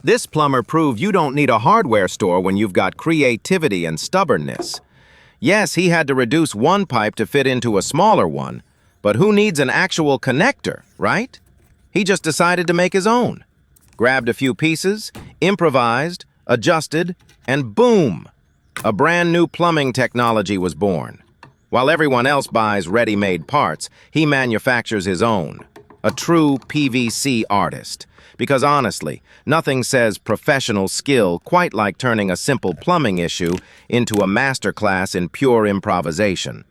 This plumber proved you don't need a hardware store when you've got creativity and stubbornness. Yes, he had to reduce one pipe to fit into a smaller one, but who needs an actual connector, right? He just decided to make his own. Grabbed a few pieces, improvised, adjusted, and boom! A brand new plumbing technology was born. While everyone else buys ready-made parts, he manufactures his own. A true PVC artist. Because honestly, nothing says professional skill quite like turning a simple plumbing issue into a masterclass in pure improvisation.